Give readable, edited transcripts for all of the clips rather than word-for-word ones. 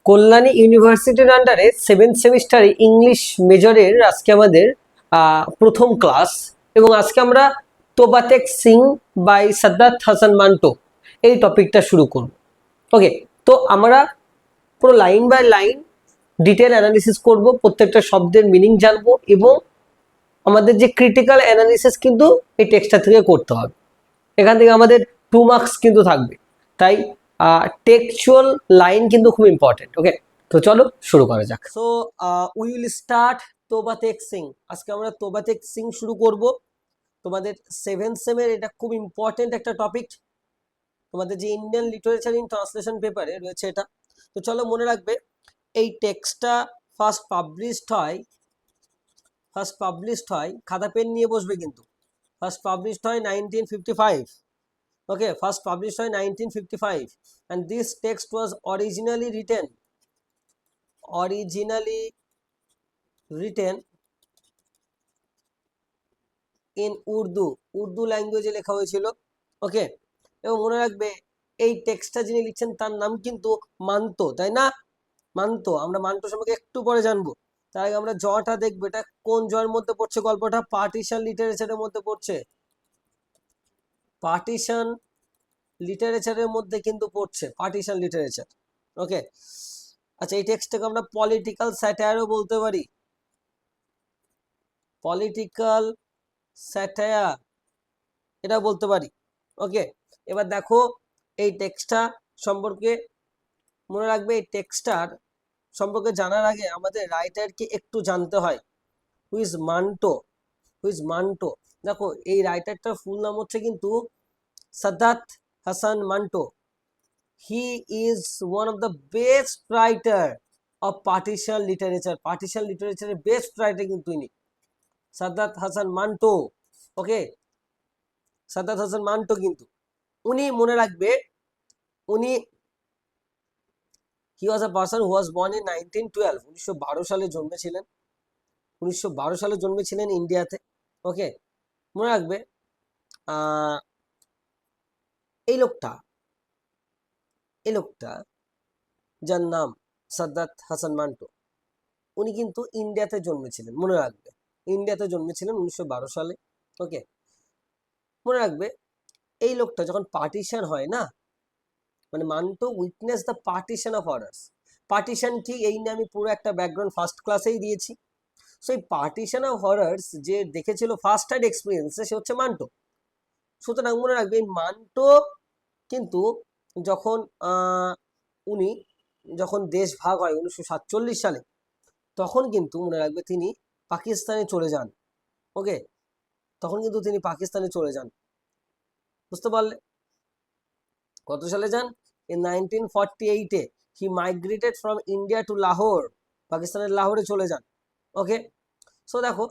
কল্যাণী ইউনিভার্সিটির আন্ডারে 7th সেমিস্টারে ইংলিশ মেজরের আজকে আমাদের প্রথম ক্লাস। এবং আজকে আমরা তোবাতেক সিং বাই সাদ্দাত হাসান মান্টো এই টপিকটা শুরু করব। ওকে, তো আমরা পুরো line by line detail analysis করব, প্রত্যেকটা শব্দের মিনিং জানবো এবং আমাদের যে ক্রিটিক্যাল অ্যানালিসিস কিন্তু এই টেক্সটটা থেকে করতে হবে। এখান থেকে আমাদের 2 মার্কস কিন্তু থাকবে, তাই টেক্সচুয়াল লাইন কিন্তু খুব ইম্পর্টেন্ট। ওকে, তো চলো শুরু করা যাক। So we will start Toba Tek Singh. আজকে আমরা তোবাতেক সিং শুরু করব। তোমাদের 7th সেমের এটা খুব ইম্পর্টেন্ট একটা টপিক, তোমাদের যে ইন্ডিয়ান লিটারেচার ইন ট্রান্সলেশন পেপারে রয়েছে এটা। তো চলো মনে রাখবে এই টেক্সটটা ফার্স্ট পাবলিশড হয়, খাতা পেন নিয়ে বসবে কিন্তু। ফার্স্ট পাবলিশড হয় 1955। Okay, first published in 1955, and this text was originally written in Urdu ল্যাঙ্গুয়েজে লেখা হয়েছিল। ওকে, এবং মনে রাখবে এই টেক্সটটা যিনি লিখছেন তার নাম কিন্তু মান্টো, তাই না? মান্টো, আমরা মান্টো সম্পর্কে একটু পরে জানবো। তার আগে আমরা জটা দেখবো, এটা কোন জয়ের মধ্যে পড়ছে? গল্পটা পার্টিশন লিটারেচারের মধ্যে পড়ছে। পার্টিশন লিটারেচারের মধ্যে কিন্তু পড়ছে, পার্টিশন লিটারেচার। ওকে, আচ্ছা, এই টেক্সটটাকে আমরা পলিটিক্যাল স্যাটায়ারও বলতে পারি, পলিটিক্যাল স্যাটায়ার এটা বলতে পারি। ওকে, এবার দেখো এই টেক্সটটা সম্পর্কে মনে রাখবে, এই টেক্সটার সম্পর্কে জানার আগে আমাদের রাইটারকে একটু জানতে হয়। হুইজ মান্টো। দেখো এই রাইটারটার ফুল নাম হচ্ছে কিন্তু সাদ্দাত Hasan Manto. He is one of the best writer of partition literature. Partition literature best writer কিন্তু ইনি সাদ্দাত হাসান মান্টো। ওকে, সাদ্দাত হাসান মান্টো কিন্তু উনি মনে রাখবে উনি he was a person who was born in 1912, 1912 সালে জন্মেছিলেন। 1912 সালে জন্মেছিলেন ইন্ডিয়াতে। ওকে, মনে রাখবে এই লোকটা যার নাম সাদ্দাত হাসান মান্টো, উনি কিন্তু ইন্ডিয়াতে জন্মেছিলেন। মনে রাখবে ইন্ডিয়াতে জন্মেছিলেন 1912 সালে। ওকে, মনে রাখবে এই লোকটা যখন পার্টিশন হয় না, মানে Manto witness the partition of orders. Partition কি এই নিয়ে আমি পুরো একটা ব্যাকগ্রাউন্ড ফার্স্ট ক্লাসেই দিয়েছি। সো এই পার্টিশন অফ হরার্স যে দেখেছিল ফার্স্ট হ্যান্ড এক্সপিরিয়েন্সে, সে হচ্ছে মান্টো। সুতরাং মনে রাখবে এই মান্টো কিন্তু যখন উনি যখন দেশ ভাগ হয় 1947 সালে, তখন কিন্তু মনে রাখবে তিনি পাকিস্তানে চলে যান। ওকে, তখন কিন্তু তিনি পাকিস্তানে চলে যান, বুঝতে পারলে? কত সালে যান? ইন 1948-এ he migrated from India to Lahore, পাকিস্তানের লাহোরে চলে যান। ওকে, সো দেখো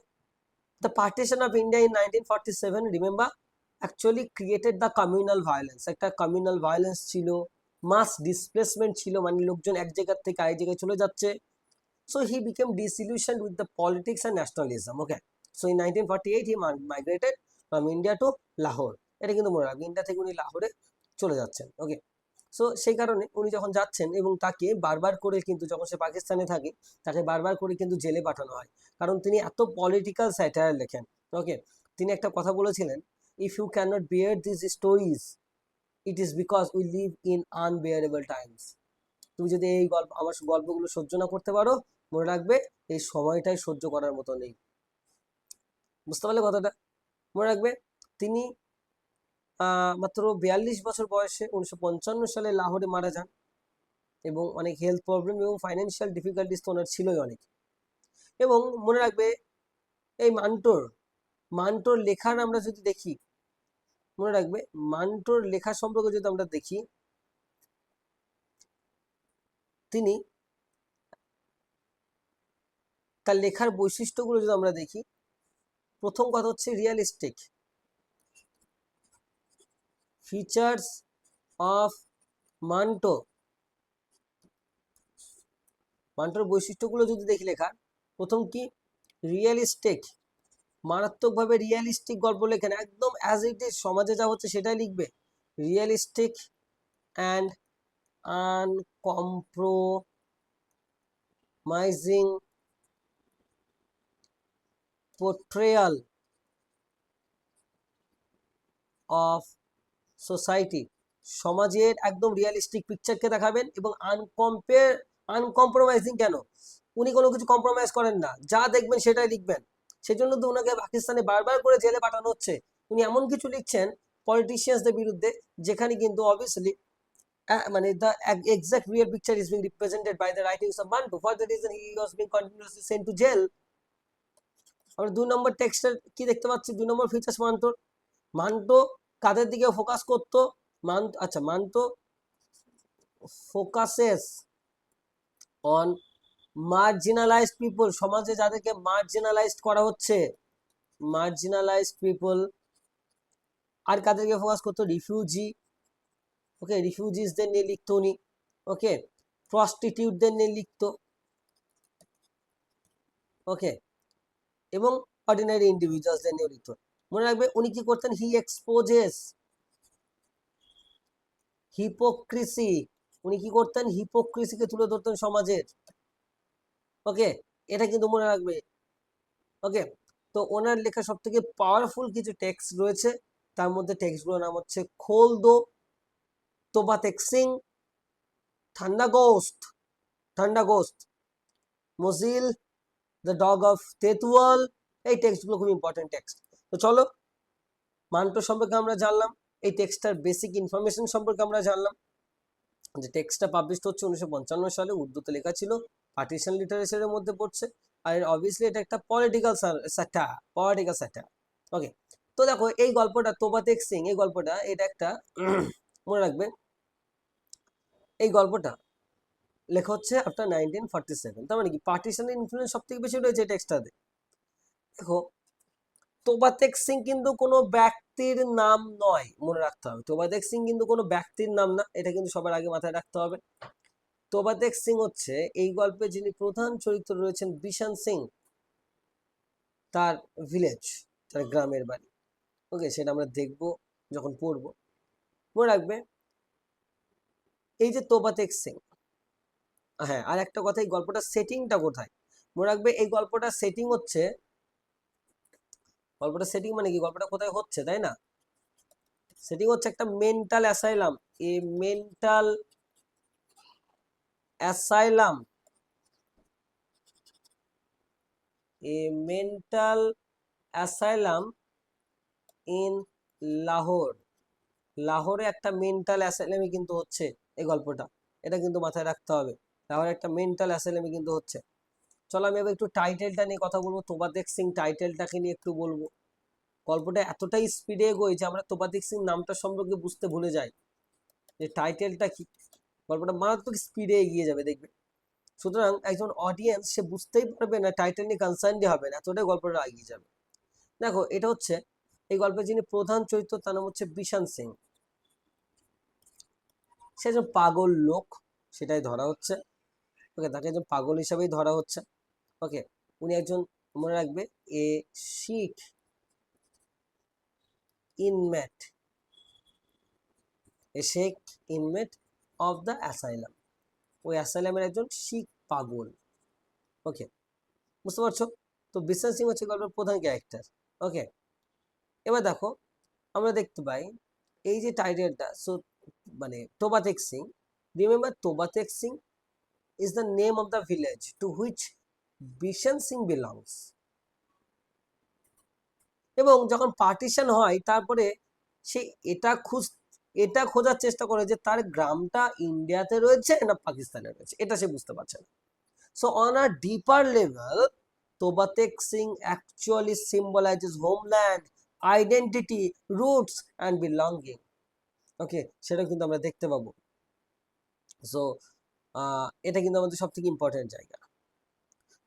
the partition of India in 1947, remember, actually created the communal violence. একটা কমিউনাল ভায়োলেন্স ছিল, মাস ডিসপ্লেসমেন্ট ছিল, মানে লোকজন এক জায়গার থেকে আরেক জায়গায় চলে যাচ্ছে। So he became disillusioned with the politics and nationalism. Okay, so in 1948 he migrated from India to Lahore. এটা কিন্তু মনে রাখবেন, ইন্ডিয়া থেকে উনি লাহোরে চলে যাচ্ছেন। ওকে, সো সেই কারণে উনি যখন যাচ্ছেন এবং তাকে বারবার করে কিন্তু, যখন সে পাকিস্তানে থাকে, তাকে বারবার করে কিন্তু জেলে পাঠানো হয়, কারণ তিনি এত পলিটিক্যাল স্যাটায়ার লেখেন। ওকে, তিনি একটা কথা বলেছিলেন, if you can not bear this stories, it is because we live in unbearable times. তুমি যদি এই আমার গল্পগুলো সহ্য না করতে পারো, মনে রাখবে এই সময়টাই সহ্য করার মতো নেই। বুঝতে পারলে কথাটা? মনে রাখবে তিনি মাত্র 42 বছর বয়সে 1955 সালে লাহোরে মারা যান, এবং অনেক হেলথ প্রবলেম এবং ফাইন্যান্সিয়াল ডিফিকাল্টিস তো ওনার ছিলই অনেক। এবং মনে রাখবে এই মান্টোর লেখার আমরা যদি দেখি, মনে রাখবে মান্টোর লেখা সম্পর্কে যদি আমরা দেখি, তিনি তার লেখার বৈশিষ্ট্যগুলো যদি আমরা দেখি, প্রথম কথা হচ্ছে রিয়ালিস্টিক। ফিচার্স অফ মান্টোর বৈশিষ্ট্যগুলো যদি দেখি লেখার, প্রথম কি? রিয়েলিস্টিক, মারাত্মকভাবে রিয়েলিস্টিক গল্প লেখেন, একদম অ্যাজ ইট ইজ, সমাজে যা হচ্ছে সেটাই লিখবে। রিয়েলিস্টিক অ্যান্ড আনকম্প্রোমাইজিং মাইজিং পোর্ট্রেয়াল অফ সোসাইটি, সমাজের একদম রিয়ালিস্টিক পিকচারকে দেখাবেন এবং আনকম্প্রোমাইজিং। কেন? উনি কোনো কিছু কম্প্রোমাইজ করেন না, যা দেখবেন সেটাই লিখবেন। সেজন্য তো ওনাকে পাকিস্তানে বারবার করে জেলে পাঠানো হচ্ছে। উনি এমন কিছু লিখছেন পলিটিশিয়ানসদের বিরুদ্ধে যেখানে কিন্তু অবভিয়াসলি মানে the exact real picture is being represented by the writings of Manto. For that reason he was being continuously sent to jail. আমরা 2 নম্বর টেক্সটের কি দেখতে পাচ্ছি? 2 নম্বর ফিচার্স মান্টোর। মান্টো কাদের দিকে ফোকাস করতো? Manto focuses on marginalised people, সমাজে যাদেরকে মার্জিনালাইজড করা হচ্ছে, মার্জিনালাইজড পিপল। আর কাদেরকে ফোকাস করতো? রিফিউজি, ওকে, রিফিউজিসদের নিয়ে লিখতো উনি, ওকে, প্রস্টিটিউটদের নিয়ে লিখতো, ওকে, এবং অর্ডিনারি ইন্ডিভিজুয়ালসদের নিয়ে লিখতো। মনে রাখবে উনি কি করতেন? হি এক্সপোজেস হিপোক্রিসি, উনি কি করতেন? হিপোক্রিসিকে তুলে ধরতেন সমাজের, ওকে, এটা কিন্তু মনে রাখবে, ওকে। তো ওনার লেখা সব থেকে পাওয়ারফুল কিছু টেক্সট রয়েছে, তার মধ্যে টেক্সটগুলোর নাম হচ্ছে খোল দো, তোবা তেকসিং, ঠান্ডা গোস্ট, মজিল, দ্য ডগ অফ তেতুয়াল। এই টেক্সটগুলো খুব ইম্পর্টেন্ট টেক্সট। তো চলো, মান্টো সম্পর্কে আমরা জানলাম, এই টেক্সটটার বেসিক ইনফরমেশন সম্পর্কে আমরা জানলাম। যে টেক্সটটা পাবলিশ হচ্ছে 1955 সালে, উর্দুতে লেখা ছিল, পার্টিশন লিটারেচারের মধ্যে পড়ছে, আর অবভিয়াসলি এটা একটা পলিটিক্যাল স্যাটার, ওকে। তো দেখো এই গল্পটা তোবা তেকসিং, এই গল্পটা এটা একটা মনে রাখবে, এই গল্পটা লেখা হচ্ছে আফটার 1947। তার মানে কি পার্টিশনের ইনফ্লুয়েন্স সব থেকে বেশি রয়েছে টেক্সটটাতে। দেখো তোবা তেকসিং কিন্তু কোনো ব্যক্তির নাম নয়, মনে রাখতে হবে। তোবা তেকসিং কিন্তু কোনো ব্যক্তির নাম না, এটা কিন্তু সবার আগে মাথায় রাখতে হবে। তোবা তেকসিং হচ্ছে এই গল্পে যিনি প্রধান চরিত্র রয়েছেন, বিশান সিং, তার ভিলেজ, তার গ্রামের বাড়ি, ওকে, সেটা আমরা দেখবো যখন পড়বো। মনে রাখবে এই যে তোবা তেকসিং, হ্যাঁ, আর একটা কথা, এই গল্পটার সেটিংটা কোথায়? মনে রাখবে এই গল্পটার সেটিং হচ্ছে, গল্পটার সেটিং মানে কি, গল্পটা কোথায় হচ্ছে, তাই না? সেটিং হচ্ছে একটা mental asylum, a mental asylum, a mental asylum in Lahore. লাহোরে একটা মেন্টাল অ্যাসাইলামই কিন্তু হচ্ছে এই গল্পটা, এটা কিন্তু মাথায় রাখতে হবে। লাহোরে একটা মেন্টাল অ্যাসাইলামই কিন্তু হচ্ছে। চলো আমি এবার একটু টাইটেলটা নিয়ে কথা বলবো, তোবাতেক সিং টাইটেলটাকে নিয়ে একটু বলবো। গল্পটা এতটাই স্পিডে এগোয় যে আমরা তোবাতেক সিং নামটা সম্পর্কে বুঝতে ভুলে যাই যে টাইটেলটা কি। গল্পটা মারাত্মক স্পিডে এগিয়ে যাবে দেখবে, সুতরাং একজন অডিয়েন্স সে বুঝতেই পারবে না, টাইটেল নিয়ে কনসার্নই হবে না, এতটাই গল্পটা এগিয়ে যাবে। দেখো এটা হচ্ছে এই গল্পে যিনি প্রধান চরিত্র তার নাম হচ্ছে বিশান সিং। সে একজন পাগল লোক, সেটাই ধরা হচ্ছে, ওকে, তাকে একজন পাগল হিসাবেই ধরা হচ্ছে, ওকে। উনি একজন, মনে রাখবে, এ শিখ inmate, A Sheikh inmate of the asylum, ওই অ্যাসাইলামের একজন শিখ পাগল, ওকে, বুঝতে পারছো? তো বিশান সিং হচ্ছে গল্পের প্রধান ক্যারেক্টার, ওকে। এবার দেখো আমরা দেখতে পাই এই যে টাইটেলটা, সো মানে তোবাতেক Singh, remember তোবাতেক Singh is the name of the village to which Bishan Singh belongs। এবং যখন পার্টিশন হয় তারপরে সে এটা খোঁজার চেষ্টা করে যে তার গ্রামটা ইন্ডিয়াতে রয়েছে না পাকিস্তানে রয়েছে, এটা সে বুঝতে পারছে না। So on a ডিপার level তোবাতেক Singh actually symbolises homeland, identity, roots and belonging, ওকে, সেটা কিন্তু আমরা দেখতে পাবো। সো এটা কিন্তু আমাদের সব থেকে ইম্পর্টেন্ট জায়গা।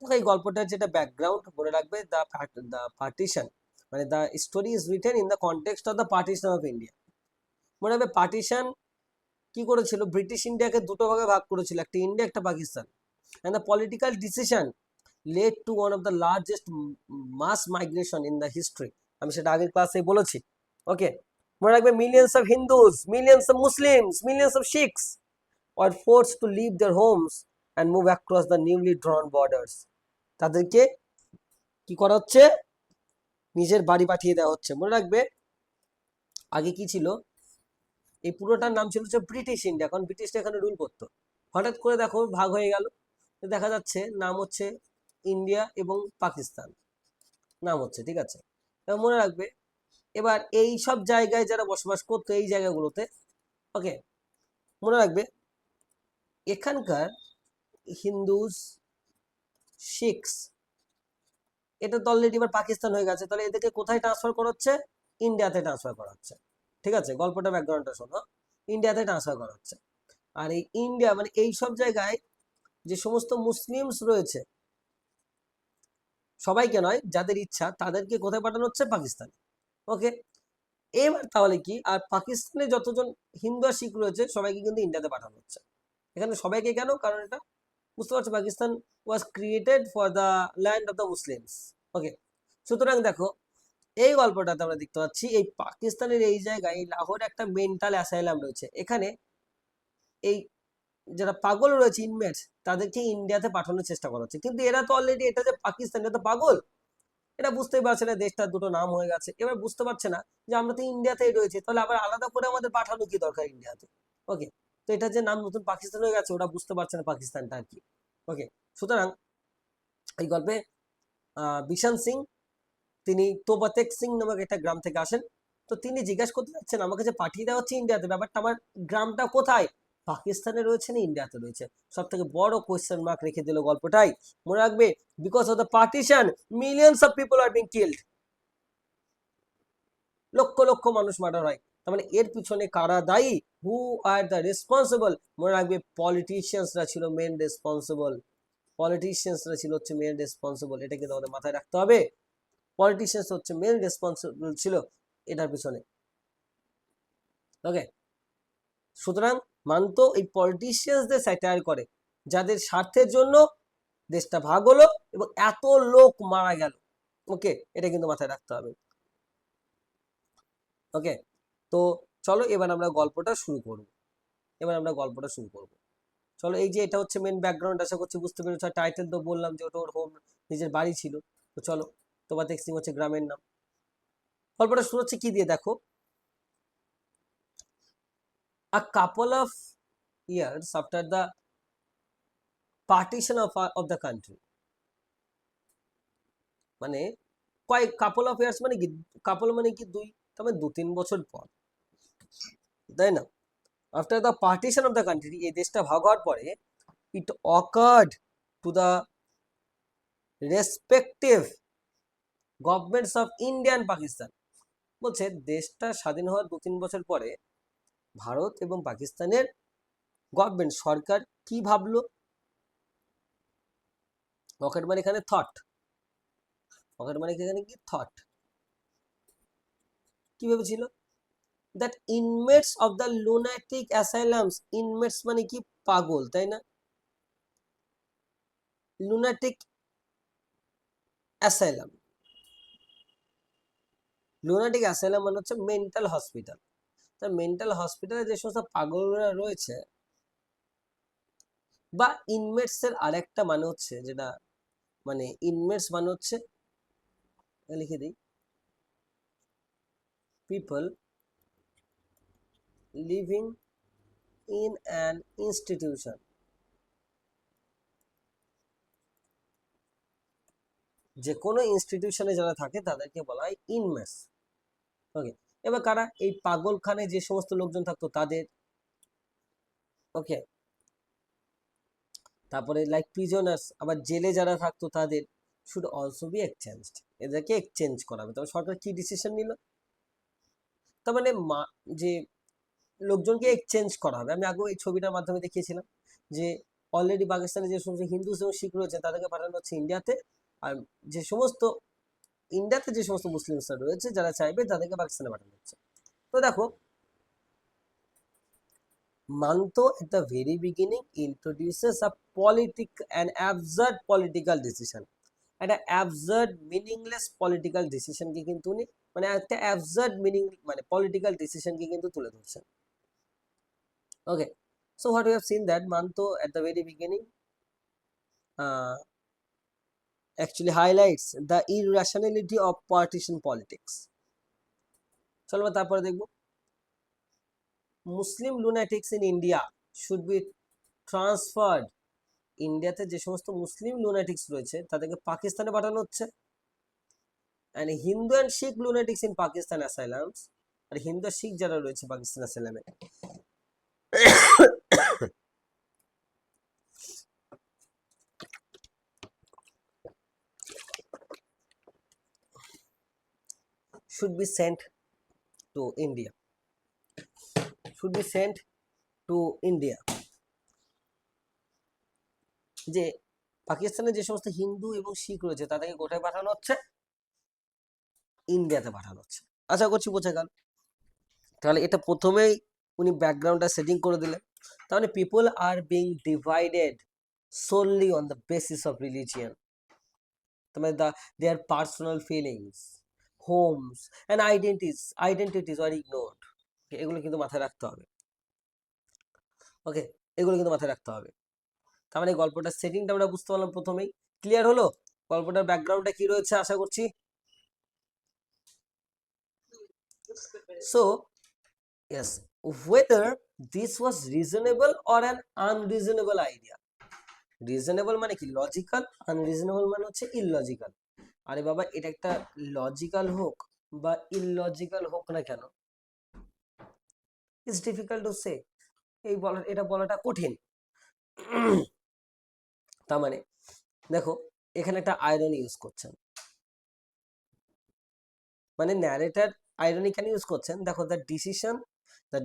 দেখো এই গল্পটার যেটা ব্যাকগ্রাউন্ড মনে রাখবে, দ্য পার্টিশন, মানে the story is written in the context of the partition of India. মনে রাখবে পার্টিশন কি করেছিল, ব্রিটিশ ইন্ডিয়াকে দুটো ভাগে ভাগ করেছিল, একটা ইন্ডিয়া একটা Pakistan, and the political decision led to one of the largest mass migration in the history। আমি সেটা আগের ক্লাসে বলেছি, ওকে। মনে রাখবে millions of Hindus, millions of Muslims, millions of Sikhs were forced to leave their homes and move across the newly drawn borders. তাদেরকে কি করা হচ্ছে, নিজের বাড়ি পাঠিয়ে দেওয়া হচ্ছে। মনে রাখবে আগে কি ছিল, এই পুরোটার নাম ছিল হচ্ছে ব্রিটিশ ইন্ডিয়া, কারণ ব্রিটিশরা এখানে রুল করতো। হঠাৎ করে দেখো ভাগ হয়ে গেল, দেখা যাচ্ছে নাম হচ্ছে ইন্ডিয়া এবং পাকিস্তান নাম হচ্ছে, ঠিক আছে। এবার মনে রাখবে এবার এই সব জায়গায় যারা বসবাস করতো এই জায়গাগুলোতে, ওকে, মনে রাখবে এখানকার হিন্দুস, শিখস, এটা তো অলরেডি এবার পাকিস্তান হয়ে গেছে, তাহলে এদেরকে কোথায় ট্রান্সফার করা হচ্ছে, ইন্ডিয়াতে ট্রান্সফার করা হচ্ছে, ঠিক আছে। গল্পটা ব্যাকগ্রাউন্ডটা শোনো, ইন্ডিয়াতে ট্রান্সফার করা হচ্ছে। আর এই ইন্ডিয়া মানে এই সব জায়গায় যে সমস্ত মুসলিমস রয়েছে, সবাইকে নয়, যাদের ইচ্ছা তাদেরকে কোথায় পাঠানো হচ্ছে, পাকিস্তানে, ওকে। এবার তাহলে কি, আর পাকিস্তানে যতজন হিন্দু আর শিখ রয়েছে সবাইকে কিন্তু ইন্ডিয়াতে পাঠানো হচ্ছে। এখানে সবাইকে কেন, কারণ এটা বুঝতে পারছো Pakistan was created for the land of the Muslims, okay. সুতরাং দেখো এই গল্পটাতে আমরা দেখতে পাচ্ছি এই পাকিস্তানের এই জায়গায় লাহোরে একটা মেন্টাল অ্যাসাইলাম রয়েছে। এখানে এই যারা পাগল রয়েছে ইনমেটস, তাদেরকে ইন্ডিয়াতে পাঠানোর চেষ্টা করা হচ্ছে, কিন্তু এরা তো অলরেডি, এটা যে পাকিস্তান, এটা তো পাগল, এটা বুঝতেই পারছে না দেশটার দুটো নাম হয়ে গেছে। এবার বুঝতে পারছে না যে আমরা তো ইন্ডিয়াতেই রয়েছি, তাহলে আবার আলাদা করে আমাদের পাঠানো কি দরকার ইন্ডিয়াতে, ওকে। তো এটা যে নাম নতুন পাকিস্তান হয়ে গেছে, ওরা বুঝতে পারছে না পাকিস্তানটা আর কি, ওকে। সুতরাং এই গল্পে বিশান সিং, তিনি তোবাতেক সিং নামক একটা গ্রাম থেকে আসেন। তো তিনি জিজ্ঞাসা করতে চাচ্ছেন আমাকে যে পাঠিয়ে দেওয়া হচ্ছে ইন্ডিয়াতে, ব্যাপারটা আমার গ্রামটা কোথায়, পাকিস্তানে রয়েছে না ইন্ডিয়াতে রয়েছে? সব থেকে বড় কোয়েশ্চেন মার্ক রেখে দিল গল্পটাই। মনে রাখবে, because of the partition millions of people are being killed, lakh lakh মানুষ মার্ডার হয়। তার মানে এর পিছনে কারা দায়ী, হু আর দ্য রেসপন্সিবল? মনে রাখবে পলিটিশিয়ানসরা ছিল মেন রেসপন্সিবল, পলিটিশিয়ানসরা ছিল হচ্ছে মেন রেসপন্সিবল, এটা কিন্তু আমাদের মাথায় রাখতে হবে। পলিটিশিয়ানস হচ্ছে মেন রেসপন্সিবল ছিল এটার পিছনে, ওকে। সুতরাং মানতো এই পলিটিশিয়ানসদের স্যাটায়ার করে, যাদের স্বার্থের জন্য দেশটা ভাগ হলো এবং এত লোক মারা গেল, ওকে। এটা কিন্তু মাথায় রাখতে হবে, ওকে। তো চলো এবার আমরা গল্পটা শুরু করব, চলো। এই যে এটা হচ্ছে মেন ব্যাকগ্রাউন্ড, আশা করছি বুঝতে পেরেছো। টাইটেল তো বললাম যে ওটা ওর হোম, নিজের বাড়ি ছিল। তো চলো, তোবাতেক সিং হচ্ছে গ্রামের নাম। গল্পটা শুরু হচ্ছে কি দিয়ে, দেখো, a couple of years after the partition of the country, মানে কয়েক কাপল অফ ইয়ার্স মানে কি, কাপল মানে কি দুই, তার মানে 2-3 বছর পর, তাই না? After the partition of the country, এই দেশটা ভাগ হওয়ার পরে, it occurred to the respective governments of India and Pakistan. বলছে দেশটা স্বাধীন হওয়ার 2-3 বছর পরে ভারত এবং পাকিস্তানের গভর্নমেন্ট, সরকার কি ভাবলো, অকার্ড মানে এখানে থট, অকার্ড মানে এখানে কি থট, কি ভেবেছিল, that inmates of the lunatic asylums, inmates মানে কি, পাগল, তাই না? লুনাটিক অ্যাসাইলাম, লুনাটিক অ্যাসাইলাম মানে হচ্ছে মেন্টাল হসপিটাল। তার মেন্টাল হসপিটালে যে সমস্ত পাগলরা রয়েছে, বা ইনমেটস এর আরেকটা মানে হচ্ছে, যেটা মানে ইনমেটস মানে হচ্ছে, লিখে দিই, people living in an institution, যে কোনো ইনস্টিটিউশনে যারা থাকে তাদেরকে বলা হয় ইনমেটস, ওকে। এবার কারা, এই পাগলখানে যে সমস্ত লোকজন থাকতো তাদের, ওকে। তারপরে লাইক প্রিজনার্স, আবার জেলে যারা থাকতো তাদের, শুড অলসো বি এক্সচেঞ্জড, এদেরকে এক্সচেঞ্জ করা হবে। তবে সরকার কি ডিসিশন নিল, তার মানে যে লোকজনকে এক্সচেঞ্জ করা হবে। আমি আগে এই ছবিটার মাধ্যমে দেখিয়েছিলাম যে অলরেডি পাকিস্তানে যে সমস্ত হিন্দু এবং শিখ রয়েছে তাদেরকে পাঠানো হচ্ছে ইন্ডিয়াতে, আর যে সমস্ত ইন্ডিয়াতে যে সমস্ত মুসলিমসরা রয়েছে যারা চাইবে তাদেরকে পাকিস্তানে পাঠানো হচ্ছে। তো দেখো, Manto at the very beginning introduces an absurd political decision, একটা অ্যাবসার্ড মিনিংলেস পলিটিক্যাল ডিসিশনকে কিন্তু উনি, মানে একটা অ্যাবসার্ড মিনিং মানে পলিটিক্যাল ডিসিশনকে কিন্তু তুলে ধরছেন, okay. So what we have seen that Manto at the very beginning actually highlights the irrationality of partition politics. চলো তারপরে দেখবো Muslim lunatics in India should be transferred. ইন্ডিয়াতে যে সমস্ত মুসলিম লুনাটিক্স রয়েছে তাদেরকে পাকিস্তানে পাঠানো হচ্ছে। And Hindu and Sikh lunatics in Pakistan asylums, আর হিন্দু আর শিখ যারা রয়েছে Pakistan অ্যাসাইলামে should be sent to India. Should be sent to India. যে পাকিস্তানে যে সমস্ত হিন্দু এবং শিখ রয়েছে তাদেরকে কোথায় পাঠানো হচ্ছে? ইন্ডিয়াতে পাঠানো হচ্ছে। আশা করছি বোঝা গেল। তাহলে এটা প্রথমেই উনি ব্যাকগ্রাউন্ডটা সেটিং করে দিলেন। তাহলে people are being divided solely on the basis of religion. তাহলে their personal feelings, homes and identities are ignored. এগুলো কিন্তু মাথায় রাখতে হবে। ওকে, এগুলো কিন্তু মাথায় রাখতে হবে। তার মানে গল্পটার সেটিংটা আমরা বুঝতে পারলাম প্রথমেই। ক্লিয়ার হলো গল্পটার ব্যাকগ্রাউন্ডটা কি রয়েছে আশা করছি। So yes, whether this was reasonable or an unreasonable idea. Reasonable মানে কি লজিক্যাল, আনরিজনেবল মানে হচ্ছে ইললজিক্যাল। আরে বাবা এটা একটা লজিক্যাল হোক বা ইললজিক্যাল হোক না কেন, ইটস ডিফিকাল্ট টু সে, এটা বলাটা কঠিন। তার মানে দেখো এখানে একটা আয়রনি ইউজ করছেন, মানে ন্যারেটর আয়রনি কেন ইউজ করছেন? দেখো the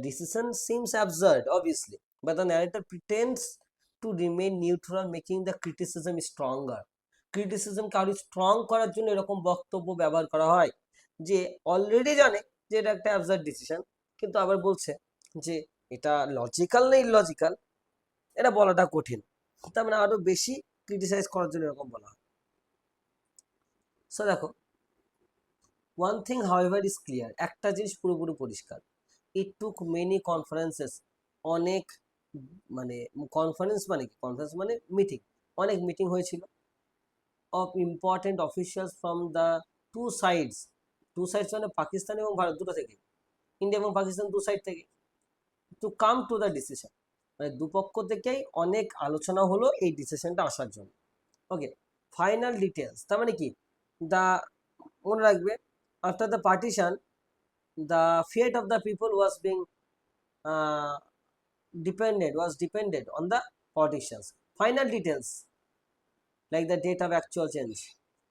decision seems absurd obviously, but the narrator pretends to remain neutral, making the criticism stronger. ক্রিটিসিজমকে আরো স্ট্রং করার জন্য এরকম বক্তব্য ব্যবহার করা হয় যে অলরেডি জানে যে এটা একটা অ্যাবসার্ড ডিসিশন, কিন্তু আবার বলছে যে এটা লজিক্যাল না ইললজিক্যাল, এটা বলাটা কঠিন। তার মানে আরো বেশি ক্রিটিসাইজ করার জন্য এরকম বলা হয়। সো দেখো one thing however is clear, একটা জিনিস পুরোপুরি পরিষ্কার, it took many conferences, অনেক মানে কনফারেন্স মানে কি, কনফারেন্স মানে মিটিং, অনেক মিটিং হয়েছিল of important officials from the two sides মানে পাকিস্তান এবং ভারত দুটো থেকে, ইন্ডিয়া এবং পাকিস্তান দু সাইড থেকে, to come to the decision, মানে দুপক্ষ থেকেই অনেক আলোচনা হলো এই ডিসিশনটা আসার জন্য। ওকে, ফাইনাল ডিটেলস তার মানে কি, দা মনে রাখবে after the partition the fate of the people was being depended on the partitions. Final details like the date of actual change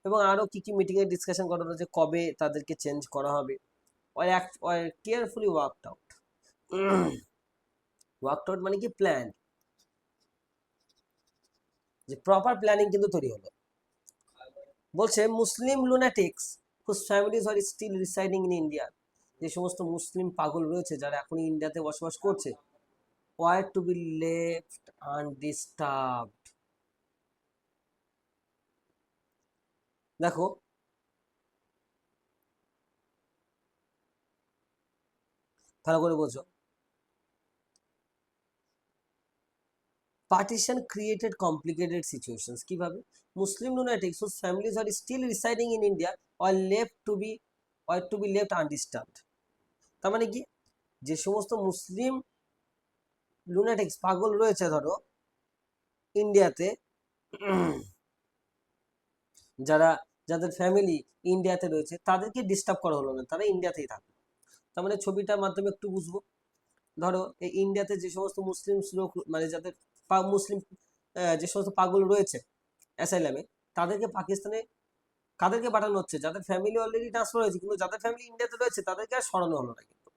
এবং আরো কি কি মিটিং এ ডিসকাশন করা হলো যে কবে তাদেরকে চেঞ্জ করা হবে, or carefully worked out. worked out মানে কি প্ল্যান, যে প্রপার প্ল্যানিং কিন্তু তৈরি হলো। বলছে মুসলিম লুনাটিক্স whose families are still residing in India, যে সমস্ত মুসলিম পাগল রয়েছে যারা এখন ইন্ডিয়াতে বসবাস করছে, were to be left undisturbed. দেখো ভালো করে বোঝো, partition created complicated situations কিভাবে, মুসলিম lunatics whose families are still residing in India are to be left undisturbed। তার মানে কি, যে সমস্ত মুসলিম লুনাটিক্স পাগল রয়েছে ধরো ইন্ডিয়াতে, যাদের ফ্যামিলি ইন্ডিয়াতে রয়েছে তাদেরকে ডিস্টার্ব করা হলো না, তারা ইন্ডিয়াতেই থাকবে। তার মানে ছবিটার মাধ্যমে একটু বুঝবো, ধরো এই ইন্ডিয়াতে যে সমস্ত মুসলিম লোক মানে যাদের মুসলিম যে সমস্ত পাগল রয়েছে অ্যাসাইলামে, তাদেরকে পাকিস্তানে কাদেরকে পাঠানো হচ্ছে, যাদের ফ্যামিলি অলরেডি ট্রান্সফার হয়েছে, কিন্তু যাদের ফ্যামিলি ইন্ডিয়াতে রয়েছে তাদেরকে আর সরানো হলো না কিন্তু।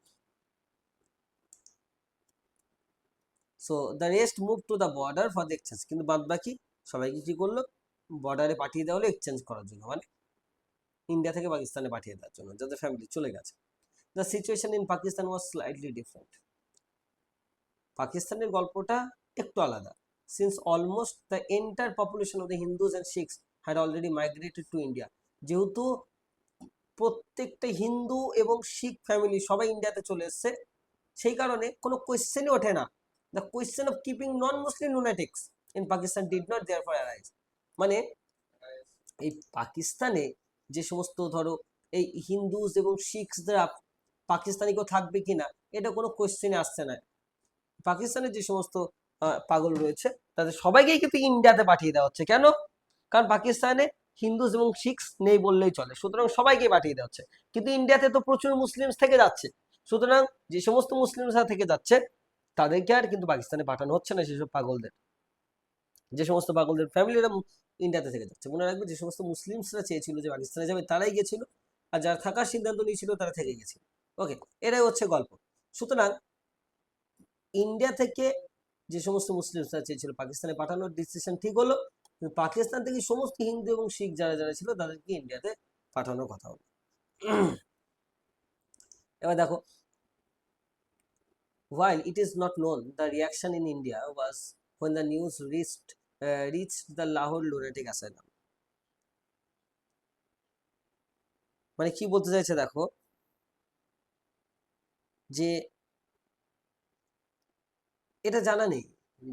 So the rest move to the border for the exchange, কিন্তু বাদ বাকি সবাইকে কি করলো, বর্ডারে পাঠিয়ে দেওয়া হলো এক্সচেঞ্জ করার জন্য, মানে ইন্ডিয়া থেকে পাকিস্তানে পাঠিয়ে দেওয়ার জন্য, যাদের ফ্যামিলি চলে গেছে। The situation in Pakistan was slightly different. পাকিস্তানের গল্পটা একটু আলাদা, since almost the entire population of the Hindus and Sikhs had already migrated to India. যেহেতু প্রত্যেকটা হিন্দু এবং শিখ ফ্যামিলি সবাই ইন্ডিয়াতে চলে এসছে, সেই কারণে কোনো কোয়েশ্চেনই ওঠে না, the question of keeping non Muslim lunatics in Pakistan did not therefore arise. মানে এই পাকিস্তানে যে সমস্ত ধরো এই হিন্দুস এবং শিখসরা পাকিস্তানি কেউ থাকবে কিনা এটা কোনো কোয়েশ্চেনে আসছে না। পাকিস্তানের যে সমস্ত পাগল রয়েছে তাদের সবাইকেই কিন্তু ইন্ডিয়াতে পাঠিয়ে দেওয়া হচ্ছে। কেন? কারণ পাকিস্তানে হিন্দুস এবং শিখস নেই বললেই চলে, সুতরাং সবাইকে পাঠিয়ে দেওয়া হচ্ছে। কিন্তু ইন্ডিয়াতে তো প্রচুর মুসলিম থেকে যাচ্ছে, সুতরাং যে সমস্ত মুসলিমরা থেকে যাচ্ছে তাদেরকে আর কিন্তু পাকিস্তানে পাঠানো হচ্ছে না। সেসব পাগলদের, যে সমস্ত পাগলদের ফ্যামিলিরা ইন্ডিয়াতে থেকে যাচ্ছে, মনে রাখবে যে সমস্ত মুসলিমসরা চেয়েছিল যে পাকিস্তানে যাবে তারাই গেছিল, আর যারা থাকার সিদ্ধান্ত নিয়েছিল তারা থেকে গেছিল। ওকে, এটাই হচ্ছে গল্প। সুতরাং ইন্ডিয়া থেকে যে সমস্ত মুসলিমরা চেয়েছিল পাকিস্তানে পাঠানোর ডিসিশন ঠিক হলো, পাকিস্তান থেকে সমস্ত হিন্দু এবং শিখ যারা যারা ছিল তাদেরকে ইন্ডিয়াতে পাঠানোর কথা হলো। এবার দেখো, while it is not known the reaction in India was when the news reached the Lahore lunatic asylum. মানে কি বলতে চাইছে দেখো, যে এটা জানা নেই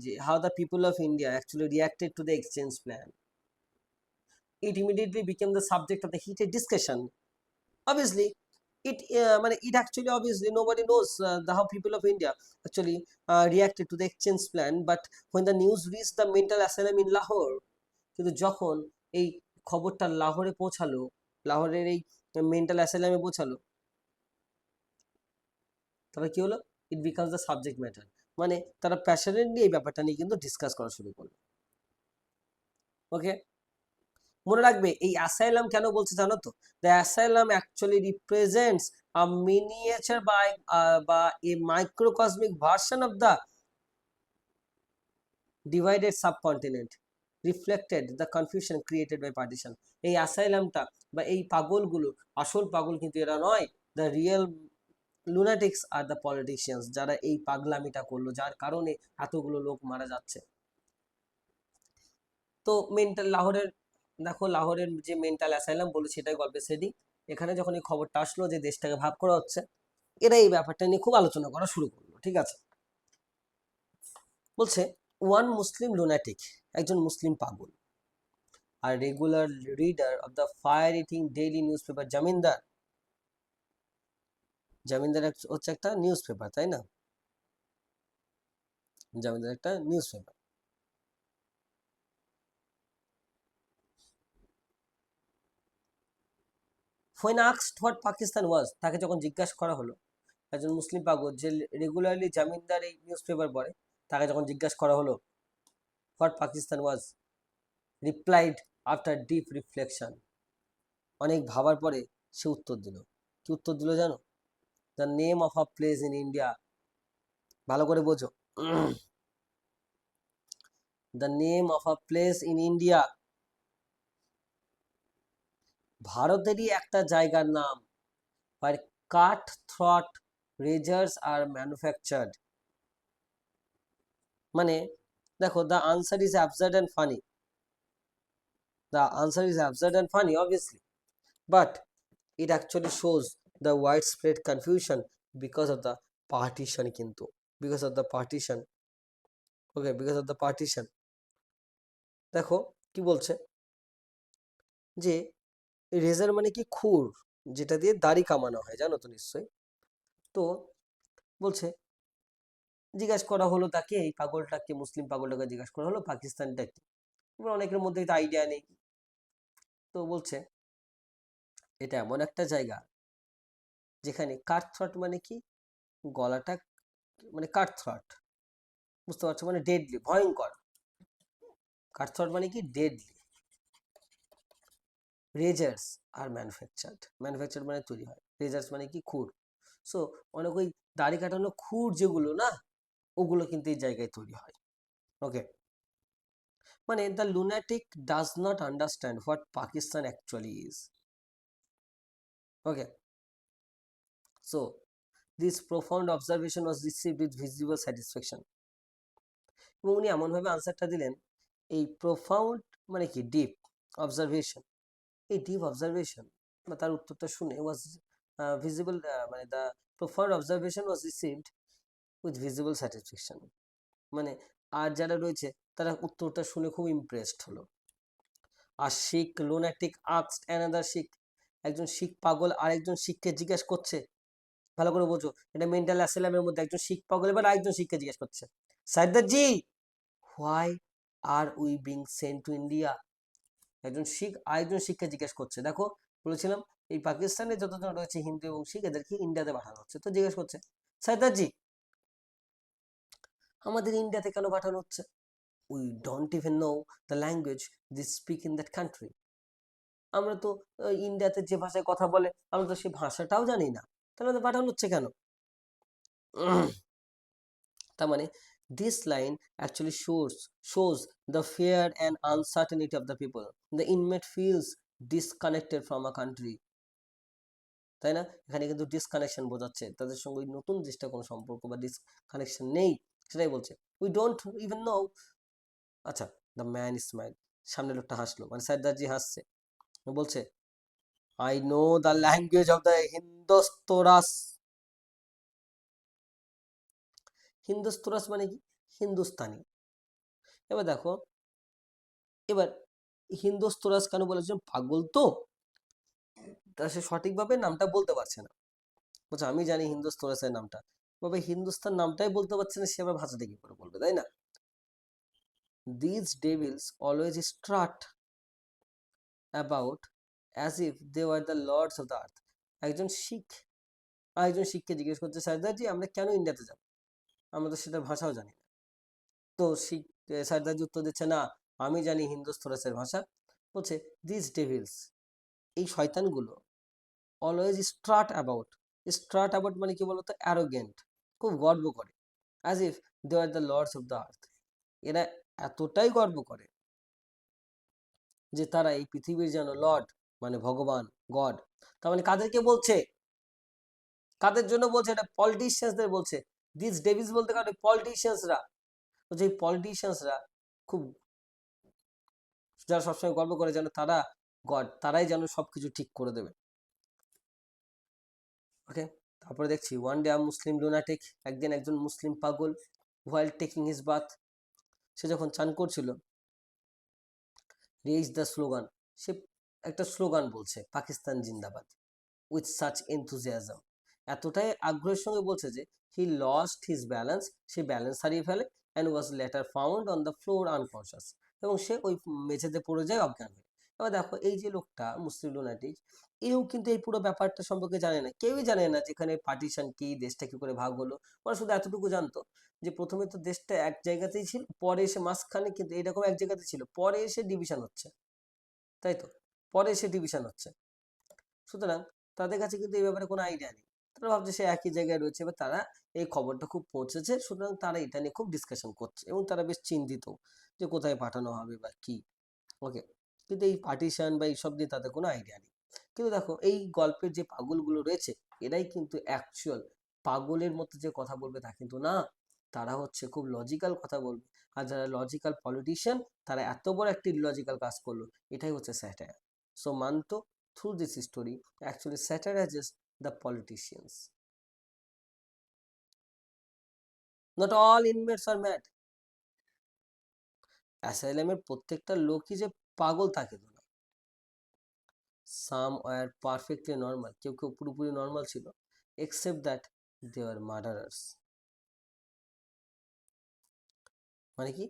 যে how the people of India actually reacted to the exchange plan. It immediately became the subject of the heated discussion. Obviously, it actually obviously nobody knows how people of India actually reacted to the exchange plan. But when the news reached the mental asylum in Lahore, কিন্তু যখন এই খবরটা লাহোরে পৌঁছালো, লাহোরের এই mental অ্যাসাইলামে পৌঁছালো, তবে কি হলো, it becomes the subject matter. মানে তারা প্যাশনেটলি এই ব্যাপারটা নিয়ে কিন্তু ডিসকাস করা শুরু করলো। ওকে, মনে রাখবে এই অ্যাসাইলাম কেন বলছে জানো তো? The asylum actually represents a miniature বা a microcosmic version of the divided subcontinent, reflected the confusion created by partition. এই অ্যাসাইলামটা বা এই পাগলগুলো, আসল পাগল কিন্তু এরা নয়। The real lunatics are the politicians, যারা এই পাগলামিটা করলো, যার কারণে এতগুলো লোক মারা যাচ্ছে। তো মেন্টাল লাহোরের, দেখো লাহোরের যে মেন্টাল অ্যাসাইলাম বলে সেটাই গল্পের সেটিং। এখানে যখন এই খবরটা আসলো যে দেশটাকে ভাগ করা হচ্ছে, এরা এই ব্যাপারটা নিয়ে খুব আলোচনা করা শুরু করলো। ঠিক আছে, বলছে ওয়ান মুসলিম লুনাটিক, একজন মুসলিম পাগল, আর regular reader of the fire eating daily newspaper Zamindar. Zamindar হচ্ছে একটা নিউজ পেপার, তাই না? জামিনদার একটা newspaper. when asked what Pakistan was, তাকে যখন জিজ্ঞাসা করা হলো, একজন মুসলিম পাগল যে রেগুলারলি জামিনদার এই নিউজ পেপার পড়ে, তাকে যখন জিজ্ঞাসা করা হলো what Pakistan was, replied after deep reflection, অনেক ভাবার পরে সে উত্তর দিল। কি উত্তর দিল জানো? The name of a place in India, ভালো করে বোঝো, the name of a place in India, ভারতেরই একটা জায়গার নাম, where cut throat razors are manufactured। মানে দেখো, the answer is absurd and funny, the answer is absurd and funny obviously, but it actually shows the widespread confusion because of the partition, কিন্তু because of the partition, okay, because of the partition। দেখো কি বলছে, যে রেজার মানে কি, খুর, যেটা দিয়ে দাড়ি কামানো হয়, জানো তো নিশ্চয়ই। তো বলছে, জিজ্ঞাসা করা হলো তাকে, এই পাগলটাকে, মুসলিম পাগলটাকে জিজ্ঞাসা করা হলো পাকিস্তানটা কি। অনেকের মধ্যে তো আইডিয়া নেই। তো বলছে এটা এমন একটা জায়গা যেখানে কাট থ্রট মানে কি, গলাটা, মানে কাট থ্রট, বুঝতে পারছো, মানে ডেডলি, ভয়ঙ্কর। কাট থ্রট মানে কি, ডেডলি। রেজার্স আর ম্যানুফ্যাকচার্ড, ম্যানুফ্যাকচার মানে তৈরি হয়, রেজার্স মানে কি, খুর। সো অনেক ওই দাড়ি কাটানো খুর যেগুলো না, ওগুলো কিন্তু এই জায়গায় তৈরি হয়। ওকে, মানে the lunatic does not understand what Pakistan actually is. Okay, so this profound observation was received with visible satisfaction. এবং উনি এমনভাবে আনসারটা দিলেন, এই প্রোফাউন্ড মানে কি, ডিপ, অবজারভেশন, এই ডিপ অবজারভেশন বা তার উত্তরটা শুনে ওয়াজ ভিজিবল, মানে the profound observation was received with visible satisfaction, মানে আর যারা রয়েছে তারা উত্তরটা শুনে খুব ইমপ্রেসড হলো। আর শিখ লুনাটিক আস্কড অ্যানাদার শিখ, একজন শিখ পাগল আরেকজন শিখকে জিজ্ঞেস করছে, ভালো করে বোঝো, এটা মেন্টাল অ্যাসাইলামের মধ্যে একজন শিখ পাগল এবার আরেকজন শিখকে জিজ্ঞেস করছে, Sardar ji why are we being sent to India. একজন শিখ আরেকজন শিখকে জিজ্ঞেস করছে, দেখো বলেছিলাম এই পাকিস্তানে যতজন রয়েছে হিন্দু এবং শিখ এদেরকে ইন্ডিয়াতে পাঠানো হচ্ছে, তো জিজ্ঞেস করছে সাইদার জি আমাদের ইন্ডিয়াতে কেন পাঠানো হচ্ছে? We don't even no the language this speak in that country. আমরা তো ইন্ডিয়াতে যে ভাষায় কথা বলে আমরা তো সেই ভাষাটাও জানি না, তাহলে তো পাঠানো হচ্ছে কেন? তার মানে this line actually shows the fear and uncertainty of the people. The inmate feels disconnected from a country, তাই না? এখানে কিন্তু ডিসকানেকশন বোঝাচ্ছে, তাদের সঙ্গে ওই নতুন দেশটা কোনো সম্পর্ক বা ডিসকানেকশন নেই, সেটাই বলছে। We don't even know. আচ্ছা, দ্য ম্যান স্মাইল, সামনে লোকটা হাসলো, মানে সাইদারজি হাসছে, বলছে I know the language of the Hindostoras. Hindostoras মানে কি? হিন্দুস্তানি। এবার দেখো, এবার হিন্দোস্তোরাস কেন বলেছে? পাগল তো, তা সে সঠিকভাবে নামটা বলতে পারছে না। বলছে আমি জানি হিন্দোস্তোরাসের নামটা, তবে হিন্দুস্তান নামটাই বলতে পারছে না, সে আবার ভাষাটা কি করে বলবে, তাই না? This devils always strut about as if they were the lords of the earth. একজন শিখ আরেকজন শিখকে জিজ্ঞেস করছে, সারদারজি আমরা কেন ইন্ডিয়াতে যাব, আমরা তো সেটার ভাষাও জানি না। তো শিখ সারদারজি উত্তর দিচ্ছে, না আমি জানি হিন্দোস্তোরাসের ভাষা। বলছে দিস ডেভিলস, এই শয়তানগুলো, অলওয়েজ স্ট্রাট অ্যাবাউট মানে কি বলতো? অ্যারোগেন্ট, খুব গর্ব করে, as if they are the lords of the earth. এরা এতটাই গর্ব করে যে তারা এই পৃথিবীর যেন লর্ড, মানে ভগবান, গড। তার মানে কাদেরকে বলছে? কাদের জন্য বলছে? এটা পলিটিশিয়ানসদের বলছে। দিস ডেভিলস বলতে কারণ পলিটিশিয়ানসরা, যে পলিটিশিয়ানসরা খুব, যারা সবসময় গর্ব করে যেন তারা গড, তারাই যেন সবকিছু ঠিক করে দেবে। ওকে, তারপরে দেখছি ওয়ান ডে আ মুসলিম লুনাটিক, একদিন একজন মুসলিম পাগল, হোয়াইল টেকিং হিজ বাথ, সে যখন চান করছিল, রেজ দ্য স্লোগান, সে একটা স্লোগান বলছে, পাকিস্তান জিন্দাবাদ, উইথ সাচ এনথুজিয়াজম, এতটাই আগ্রহের সঙ্গে বলছে যে he lost his balance, say balance হারিয়ে ফেলে, and was letter found on the floor unconscious, এবং সে ওই মেঝেতে পড়ে যায় অজ্ঞান হয়ে। এবার দেখো এই যে লোকটা মুসলিম লুনাটিক, এও কিন্তু এই পুরো ব্যাপারটা সম্পর্কে জানে না, কেউই জানে না যেখানে পার্টিশন কি, দেশটা কি করে ভাগ হলো। ওরা শুধু এতটুকু জানতো যে প্রথমে তো দেশটা এক জায়গাতেই ছিল, পরে এসে মাঝখানে কিন্তু এরকম এক জায়গাতে ছিল, পরে এসে ডিভিশন হচ্ছে, তাই তো, পরে এসে ডিভিশন হচ্ছে। সুতরাং তাদের কাছে কিন্তু এই ব্যাপারে কোনো আইডিয়া নেই, তারা ভাবছে সে একই জায়গায় রয়েছে। এবার তারা এই খবরটা খুব পৌঁছেছে, সুতরাং তারা এটা নিয়ে খুব ডিসকাশন করছে এবং তারা বেশ চিন্তিত যে কোথায় পাঠানো হবে বা কি। ওকে, কিন্তু এই পার্টিশন বা এইসব নিয়ে তাদের কোনো আইডিয়া নেই। কিন্তু দেখো এই গল্পের যে পাগলগুলো রয়েছে, এরাই কিন্তু অ্যাকচুয়াল পাগলের মতো যে কথা বলবে তা কিন্তু না, তারা হচ্ছে খুব লজিক্যাল কথা বলবে। আর যারা লজিক্যাল পলিটিশিয়ান, তারা এত বড় একটি লজিক্যাল কাজ করলো, এটাই হচ্ছে satire. So Manto through this story actually satirizes the politicians. Not all inmates are mad. অ্যাসাইলামের প্রত্যেকটা লোকই যে পাগল তা কিন্তু না। Some were perfectly normal, কেউ কেউ পুরোপুরি নর্মাল ছিল, except that they were murderers. মানে কি?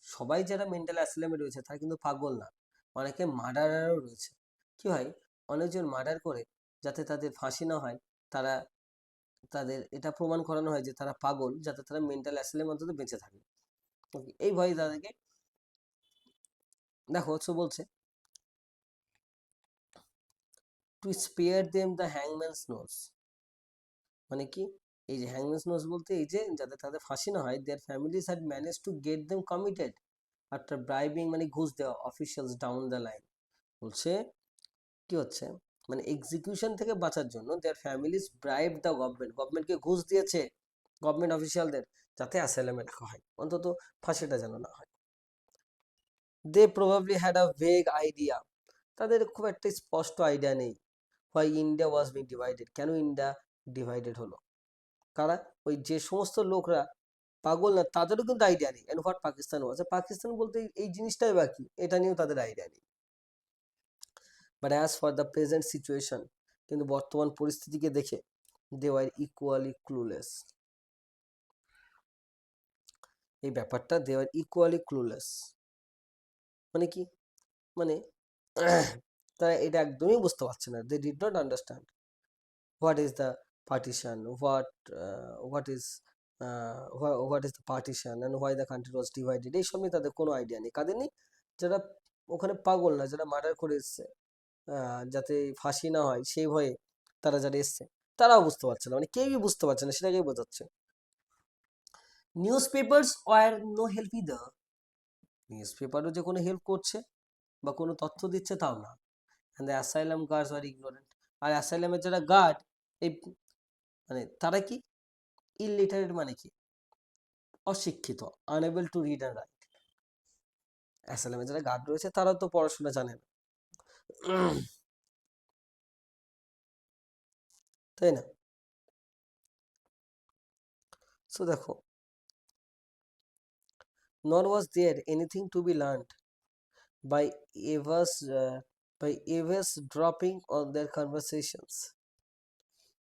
সবাই যারা মেন্টাল অ্যাসাইলামে রয়েছে তারা কিন্তু পাগল না, অনেকে মার্ডারারও রয়েছে। কি হয়, অনেকজন মার্ডার করে যাতে তাদের ফাঁসি না হয়, তারা তাদের এটা প্রমাণ করানো হয় যে তারা পাগল, যাতে তারা মেন্টাল অ্যাসাইলামে অন্তত বেঁচে থাকে। এই ভয়ে তাদেরকে, দেখো হচ্ছে বলছে to spare them the hangman's noose, মানে কি? এই যে হ্যাংম্যানস নোজ বলতে এই যে যাতে তাদের ফাঁসি না হয়, their families had manage to get them committed after bribing, মানে ঘুষ দেওয়া, অফিসিয়ালস ডাউন দ্য লাইন। বলছে কি হচ্ছে, মানে এক্সিকিউশন থেকে বাঁচার জন্য দেয়ার ফ্যামিলিজ ব্রাইব দ্য গভর্নমেন্ট, গভর্নমেন্টকে ঘুষ দিয়েছে, গভর্নমেন্ট অফিসিয়ালদের, যাতে অ্যাসাইলামে রাখা হয়, অন্তত ফাঁসিটা যেন না হয়। They probably had a vague idea, তাদের খুব একটা স্পষ্ট আইডিয়া নেই, why India was being divided, কেন ইন্ডিয়া ডিভাইডেড হলো। কারা? ওই যে সমস্ত লোকরা পাগল না, তাদেরও কিন্তু আইডিয়া নেই এন্ড হোয়াট পাকিস্তান ওয়াজ। পাকিস্তান বলতে এই জিনিসটাই বাকি, এটা নিয়েও তাদের আইডিয়া নেই। But as for the present situation, কিন্তু বর্তমান পরিস্থিতিকে দেখে দে আর ইকুয়ালি ক্লুলেস। এই ব্যাপারটা দে আর ইকুয়ালি ক্লুলেস মানে কি, মানে তারা এটা একদমই বুঝতে পারছে না। They did not understand what is the partition, what is what is the partition and why the country was divided, এই সব নিয়ে তাদের কোনো আইডিয়া নেই। কাদের নেই? যারা ওখানে পাগল না, যারা মার্ডার করে এসছে, যাতে ফাঁসি না হয় সেই ভয়ে তারা যারা এসছে, তারাও বুঝতে পারছে না, মানে কেউই বুঝতে পারছে না, সেটাকেই বোঝাচ্ছে। নিউজ পেপার্স আর নো হেল্প ইদার, নিউজ পেপারও যে কোনো হেল্প করছে বা কোনো তথ্য দিচ্ছে তাও না। and the asylum guards were ignorant, আর অ্যাসাইলামের যারা গার্ড, এই মানে তারা কি ইলিটারেট, মানে কি অশিক্ষিত, unable to read and write. অ্যাসাইলামে যারা গার্ড রয়েছে তারাও তো পড়াশোনা জানে না, তাই না? সো দেখো, nor was there anything to be learned by Eva's dropping on their conversations।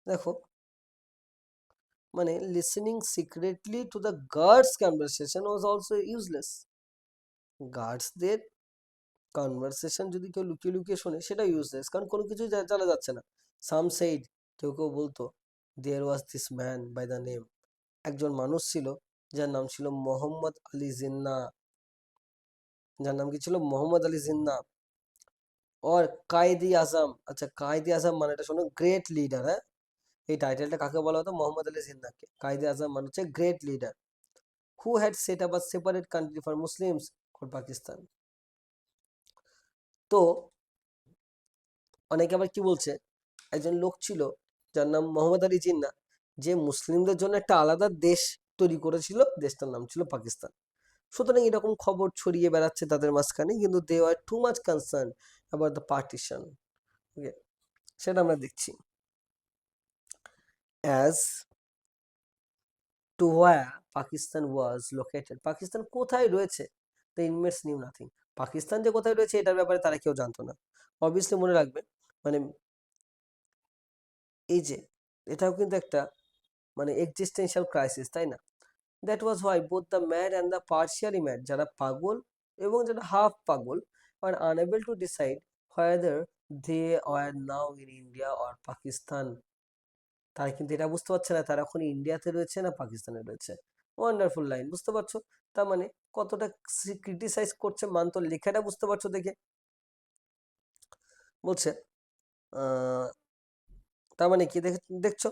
দেখো, মানে listening secretly to the guards conversation was also useless। গার্ডসদের কনভারসেশন যদি কেউ লুকিয়ে লুকিয়ে শোনে সেটা ইউজলেস, কারণ কোনো কিছু জানা যাচ্ছে না। সাম সেইড, কেউ কেউ বলতো, there was this man by the name, একজন মানুষ ছিল যার নাম ছিল মোহাম্মদ আলী জিন্না, যার নাম কি ছিল মোহাম্মদ আলী জিন্না। ওর কায়েদি আজম, আচ্ছা কায়েদি আজম মানে এটা শোনো, গ্রেট লিডার। হ্যাঁ, এই টাইটেলটা কাকে বলা হতো? মোহাম্মদ আলী জিন্নাকে। কায়েদি আজম মানে হচ্ছে great leader, who had set up a separate country for Muslims called Pakistan. তো অনেকে আবার কি বলছে, একজন লোক ছিল যার নাম মোহাম্মদ আলী জিন্না, যে মুসলিমদের জন্য একটা আলাদা দেশ তৈরি করেছিল, দেশটার নাম ছিল পাকিস্তান। সুতরাং এরকম খবর ছড়িয়ে বেড়াচ্ছে তাদের মাঝখানে, কিন্তু they are too much concern about the partition. Okay, সেটা আমরা দেখছি। As to where Pakistan was located, Pakistan কোথায় রয়েছে, the inmates knew nothing. Pakistan যে কোথায় রয়েছে এটার ব্যাপারে তারা কেউ জানতো না। অবভিয়াসলি মনে রাখবে, মানে এই যে এটাও কিন্তু একটা মানে এক্সিস্টেন্সিয়াল ক্রাইসিস, তাই না? That was why both the mad and the partially mad, যারা পাগল এবং যারা হাফ পাগল, আর unable to decide whether they are now in India or Pakistan. তারা কিন্তু এটা বুঝতে পারছে না তারা এখন ইন্ডিয়াতে রয়েছে না পাকিস্তানে রয়েছে। ওয়ান্ডারফুল লাইন, বুঝতে পারছো? তার মানে কতটা ক্রিটিসাইজ করছে, মানতো লেখাটা বুঝতে পারছো দেখে। বলছে তার মানে কি দেখছো,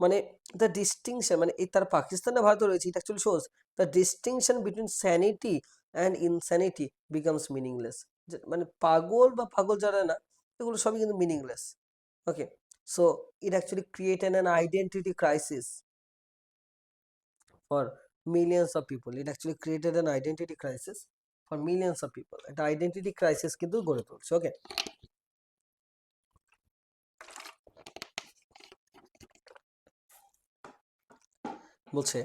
মানে দ্য ডিস্টিংশন, মানে এই তার পাকিস্তানে ভারতে রয়েছে, এটা actually shows the distinction between sanity and insanity becomes meaningless. মানে পাগল বা পাগল যারা না, এগুলো সবই কিন্তু meaningless. Okay, so it actually created an identity crisis for millions of people. It actually created an identity crisis for millions of people. একটা আইডেন্টিটি ক্রাইসিস কিন্তু গড়ে তুলছে। ওকে, বলছে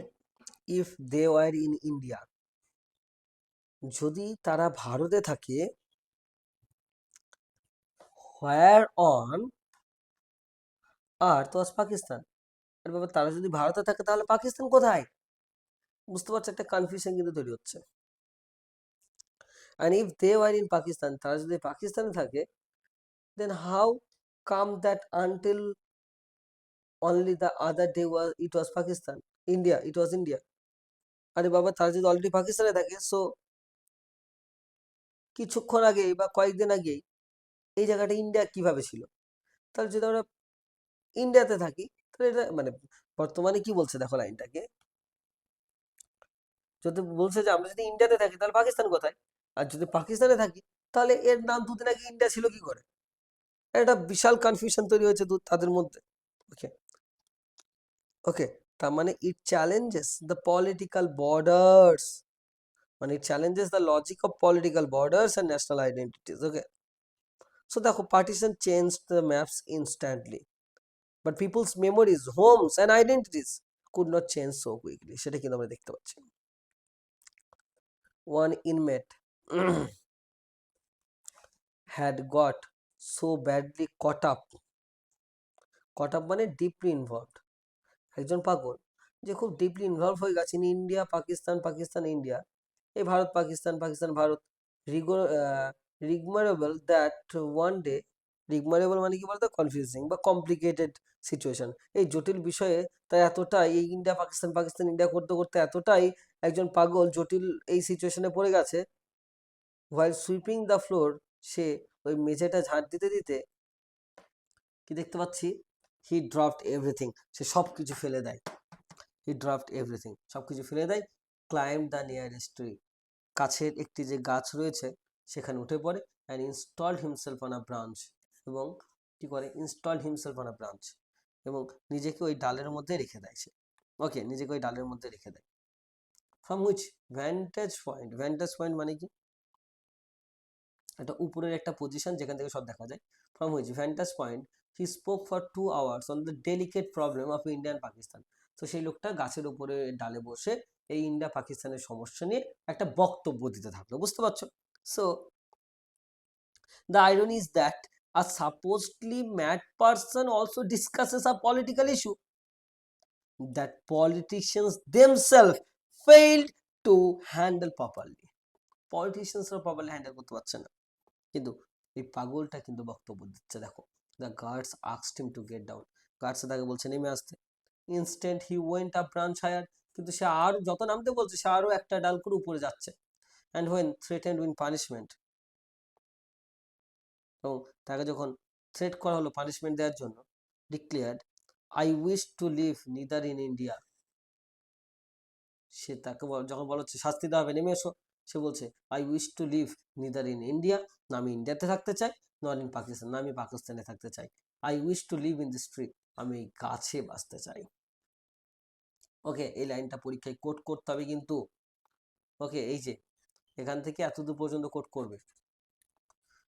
if they were in India, যদি তারা ভারতে থাকে, হোয়ার on earth ওয়াজ পাকিস্তান, আর বাবা তারা যদি ভারতে থাকে তাহলে পাকিস্তান কোথায়? বুঝতে পারছো, একটা কনফিউশন কিন্তু তৈরি হচ্ছে। And if they were in Pakistan, তারা যদি পাকিস্তানে থাকে, then how come that until only the other day was it was Pakistan, India, it was India. আরে বাবা তারা যদি অলরেডি পাকিস্তানে থাকে, সো কিছুক্ষণ আগেই বা কয়েকদিন আগেই এই জায়গাটা ইন্ডিয়া কিভাবে ছিল? তাহলে যদি আমরা ইন্ডিয়াতে থাকি, তাহলে এটা মানে বর্তমানে কি বলছে দেখো লাইনটাকে, যদি বলছে যে আমরা যদি ইন্ডিয়াতে থাকি তাহলে পাকিস্তান কোথায়, আর যদি পাকিস্তানে থাকি তাহলে এর নাম দুদিন আগে ইন্ডিয়া ছিল কি করে? একটা বিশাল কনফিউশন তৈরি হয়েছে তাদের মধ্যে। ওকে, ওকে, তার মানে it challenges the political borders, মানে it challenges the logic of political borders and national identities. Okay, so দেখো, partition change the maps instantly, but people's memories, homes, and identities could not change so quickly, সেটা কিন্তু আমরা দেখতে পাচ্ছি। One inmate had got so badly caught up মানে deeply involved, একজন পাগল যে খুব ডিপলি ইনভলভ হয়ে গেছে in India Pakistan, Pakistan India, এই Bharat Pakistan, Pakistan Bharat, rigmarole that one day, rigmarole মানে কি বলতো, কনফিউজিং বা কমপ্লিকেটেড সিচুয়েশন, এই জটিল বিষয়ে তাই এতটাই এই ইন্ডিয়া পাকিস্তান, পাকিস্তান ইন্ডিয়া করতে করতে এতটাই একজন পাগল জটিল এই সিচুয়েশনে পড়ে গেছে, হোয়াইল সুইপিং দ্য ফ্লোর, সে ওই মেঝেটা ঝাঁট দিতে দিতে কি দেখতে পাচ্ছি, হি ড্রপড এভরিথিং, সে সব কিছু ফেলে দেয়, হি ড্রপড এভরিথিং, সব কিছু ফেলে দেয়, ক্লাইম্ব দ্য নিয়ারেস্ট ট্রি, কাছের একটি যে গাছ রয়েছে সেখানে উঠে পড়ে, and installed himself on a branch, এবং কি করে, installed himself on a branch, এবং নিজেকে ওই ডালের মধ্যে রেখে দেয় সে, ওকে, নিজেকে ওই ডালের মধ্যে রেখে দেয়। From which Vantage point, Vantage point মানে কি, এটা উপরের একটা পজিশন যেখান থেকে সব দেখা যায়, from which Vantage point he spoke for 2 hours on the delicate problem of India and Pakistan, তো সেই লোকটা গাছের উপরে ডালে বসে এই ইন্ডিয়া পাকিস্তানের সমস্যা নিয়ে একটা বক্তব্য দিতে থাকলো, বুঝতে পারছো? So the irony is that a supposedly mad person also discusses a political issue that politicians themselves failed to handle properly. পলিটিশিয়ানসরা প্রপারলি হ্যান্ডেল করতে পারছে না, কিন্তু এই পাগলটা কিন্তু বক্তব্য দিচ্ছে, দেখো, the guards asked him to get down, guards তাকে বলছে নেমে আসতে, instant he went up branch higher, কিন্তু সে আরো যত নামতে বলছে সে আরো একটা ডাল করে উপরে যাচ্ছে, and when threatened with punishment, এবং তাকে যখন থ্রেট করা হলো পানিশমেন্ট দেওয়ার জন্য, declared I wish to live neither in India, সে তাকে যখন বলা হচ্ছে শাস্তি দেওয়া হবে নেমে এসো, সে বলছে I wish to live neither in India, না আমি ইন্ডিয়াতে থাকতে চাই, নট ইন পাকিস্তান, না আমি পাকিস্তানে থাকতে চাই, I wish to live in this tree, আমি গাছে বাঁচতে চাই। ওকে, এই লাইনটা পরীক্ষায় কোট করতে হবে কিন্তু, ওকে, এই যে এখান থেকে এতদূর পর্যন্ত কোট করবে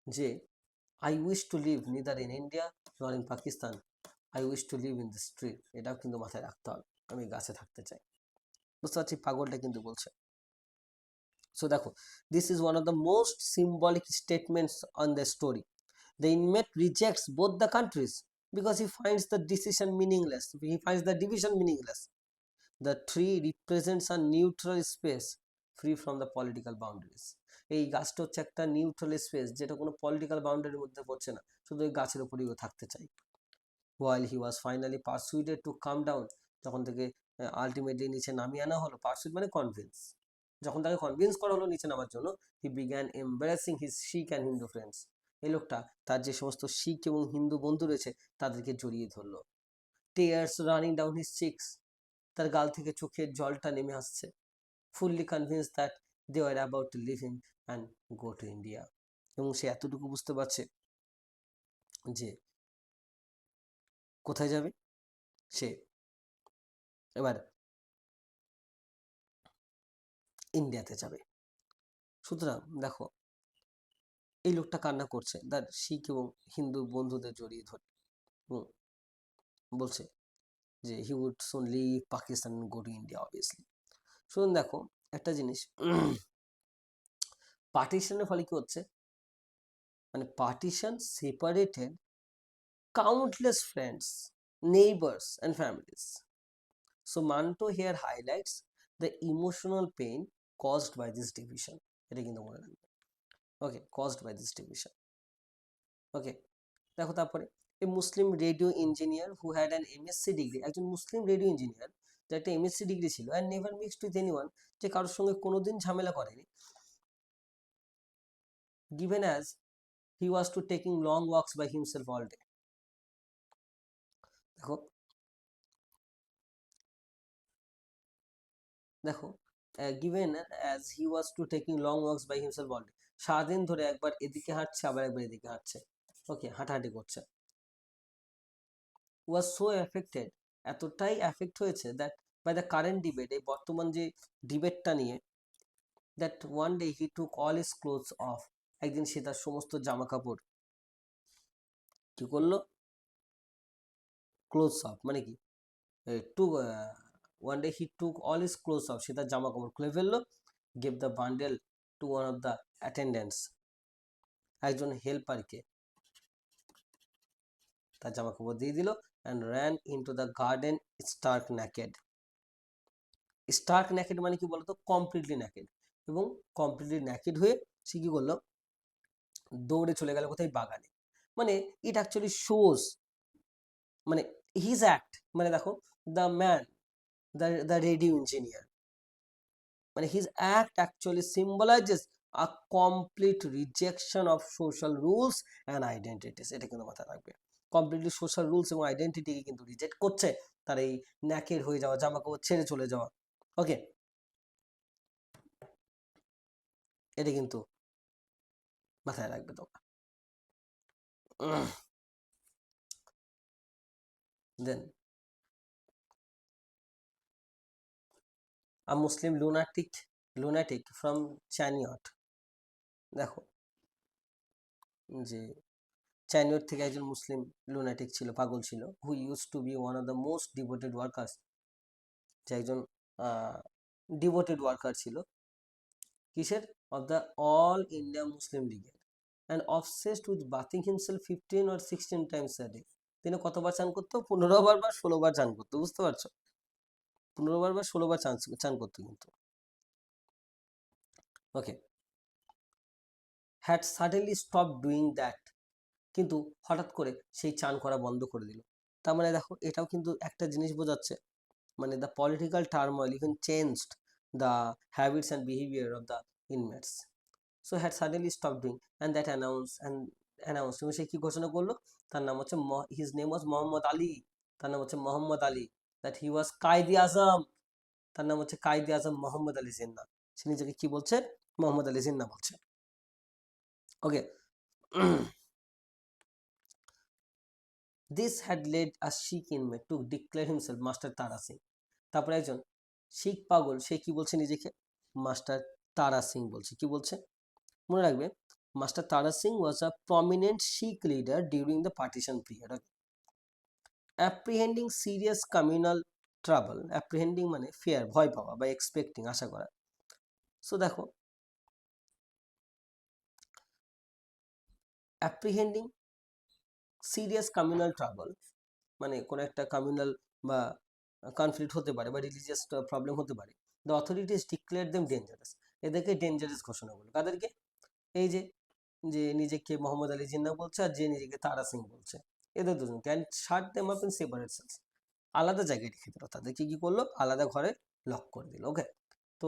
যে I wish to live neither in India not in Pakistan, I wish to live in this tree, এটাও কিন্তু মাথায় রাখতে হবে, আমি গাছে থাকতে চাই, বুঝতে পারছি পাগলটা কিন্তু বলছে। So দেখো, this is one of the most symbolic statements on the story. The inmate rejects both the countries because he finds the decision meaningless. He finds the division meaningless. The tree represents a neutral space free from the political boundaries. এই গাছটা হচ্ছে একটা neutral space যেটা কোনো political বাউন্ডারির মধ্যে পড়ছে না, শুধু ওই গাছের উপরেই ও থাকতে চাই। While he was finally persuaded to come down, যখন থেকে আলটিমেটলি নিচে নামিয়ে আনা হলো, পারসুইড মানে কনভিন্স, যখন তাকে কনভিন্স করা হলো নিচে নামার জন্য, he began embarrassing his Sikh and Hindu friends, এই লোকটা তার যে সমস্ত শিখ এবং হিন্দু বন্ধু রয়েছে তাদেরকে জড়িয়ে ধরলো, tears running down his cheeks, তার গাল থেকে চোখের জলটা নেমে আসছে, fully convince that they are about to leave him and go to India, এবং সে এতটুকু বুঝতে পারছে যে কোথায় যাবে, সে এবার ইন্ডিয়াতে যাবে। সুতরাং দেখো, এই লোকটা কান্না করছে তার শিখ এবং হিন্দু বন্ধুদের জড়িয়ে ধরে, এবং বলছে যে he would soon leave Pakistan and go to India obviously. শুনুন দেখো একটা জিনিস, পার্টিশনের ফলে কি হচ্ছে, মানে partition separated countless friends, neighbors and families. So Manto here highlights the emotional pain caused by this division. এটা কিন্তু মনে রাখবে, ওকে, caused by this division. Okay, দেখো তারপরে a Muslim radio engineer who had an MSc degree, একজন মুসলিম radio engineer যার একটা এমএসসি ডিগ্রি ছিল, and never mixed with anyone, যে কারোর সঙ্গে কোনোদিন ঝামেলা করেনি, given as he was to taking long walks by himself all day. দেখো দেখো given as he was to taking long walks by himself all day, সারাদিন ধরে একবার এদিকে হাঁটছে আবার একবার এদিকে হাঁটছে, ওকে, হাঁটাহাঁটি করছে, was so affected, এতটাই এফেক্ট হয়েছে that by the current debate, এই বর্তমান যে ডিবেটটা নিয়ে, that one day he took all his clothes off, একদিন সে তার সমস্ত জামা কাপড় কি করলো, ক্লোথস অফ মানে কি, to one day he took all his clothes off, সে তার জামা কাপড় খুলে ফেললো, gave the bundle to one of the attendants, একজন হেল্পারকে তার জামা কাপড় দিয়ে দিল, and ran into the garden stark naked. stark naked মানে কি বলতো, কমপ্লিটলি naked, এবং কমপ্লিটলি naked হয়ে সে কি করলো, দৌড়ে চলে গেল কোথায়, বাগানে। মানে ইট অ্যাকচুয়ালি শোজ, মানে হিজ অ্যাক্ট, মানে দেখো the man, the radio engineer, মানে his act actually symbolises a complete rejection of social rules and identities. এটা কিন্তু মাথায় রাখবে, কমপ্লিটলি সোশ্যাল রুলস এবং আইডেন্টিটিকে কিন্তু রিজেক্ট করছে, তার এই ন্যাকেড হয়ে যাওয়া, জামা কাপড় ছেড়ে চলে যাওয়া। ওকে, এটা কিন্তু মাথায় রাখবে তোমরা। দেন আ মুসলিম lunatic from চ্যানিয়ট, দেখো যে চ্যানিয়ট থেকে একজন মুসলিম লুনাটিক ছিল, পাগল ছিল, who use to be one of the most devoted workers, যে একজন ডিভোটেড ওয়ার্কার ছিল, কিসের, of the all India Muslim লীগের, and obsessed with bathing himself 15 or 16 times a day. তিনি কতবার চান করতো, 15 বার বা 16 বার চান করতো, বুঝতে পারছো, 15 বার বা 16 বার চান করতো কিন্তু। Okay, had suddenly stop doing that, কিন্তু হঠাৎ করে সেই চান করা বন্ধ করে দিল। তার মানে দেখো এটাও কিন্তু একটা জিনিস বোঝাচ্ছে, মানে the political turmoil even changed the habits and behaviour of the inmates, so had suddenly stop doing and that announce, এবং সে কি ঘোষণা করলো, তার নাম হচ্ছে, his name was Mohammad Ali, তার নাম হচ্ছে Mohammad Ali, that he was Quaid Azam, তার নাম হচ্ছে কায়েদ আজম মোহাম্মদ আলী জিন্নাহ, সে নিজেকে কি বলছে, মোহাম্মদ আলী জিন্নাহ বলছে। Okay, this had led a Sikh inmate two declare himself master Tara Singh, তারপরে একজন শিখ পাগল সে কি বলছে নিজেকে, মাস্টার তারা সিং বলছে। কি বলছে, মনে রাখবে, master Tara Singh was a prominent Sikh leader during the partition period. Apprehending serious communal trouble, apprehending মানে ফিয়ার, ভয় পাওয়া, বা এক্সপেক্টিং, আশা করা। সো দেখো, অ্যাপ্রিহেন্ডিং সিরিয়াস কমিউনাল ট্রাবল মানে কোনো একটা কমিউনাল বা কনফ্লিক্ট হতে পারে, বা রিলিজিয়াস প্রবলেম হতে পারে। The authorities declare them dangerous, এদেরকে ডেঞ্জারাস ঘোষণা করলো। কাদেরকে, এই যে যে নিজেকে মোহাম্মদ আলী জিন্নাহ বলছে আর যে নিজেকে তারা সিং বলছে, এদের দুজন can shut them up in separate cells, আলাদা জায়গায় রেখে দিল, তাদেরকে কি করলো, আলাদা ঘরে লক করে দিল। ওকে, তো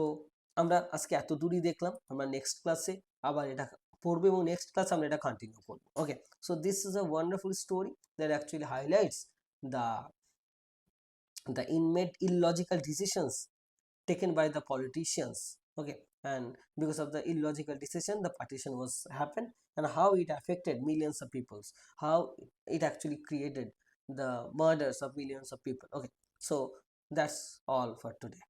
আমরা আজকে এত দূরই দেখলাম, আমরা নেক্সট ক্লাসে আবার এটা পড়বো, এবং নেক্সট ক্লাসে আমরা এটা কন্টিনিউ করবো। Okay, so this is a wonderful story that actually highlights the inmate illogical decisions taken by the politicians. Okay, and because of the illogical decision the partition was happened, and how it affected millions of peoples, how it actually created the murders of millions of people. Okay, so that's all for today.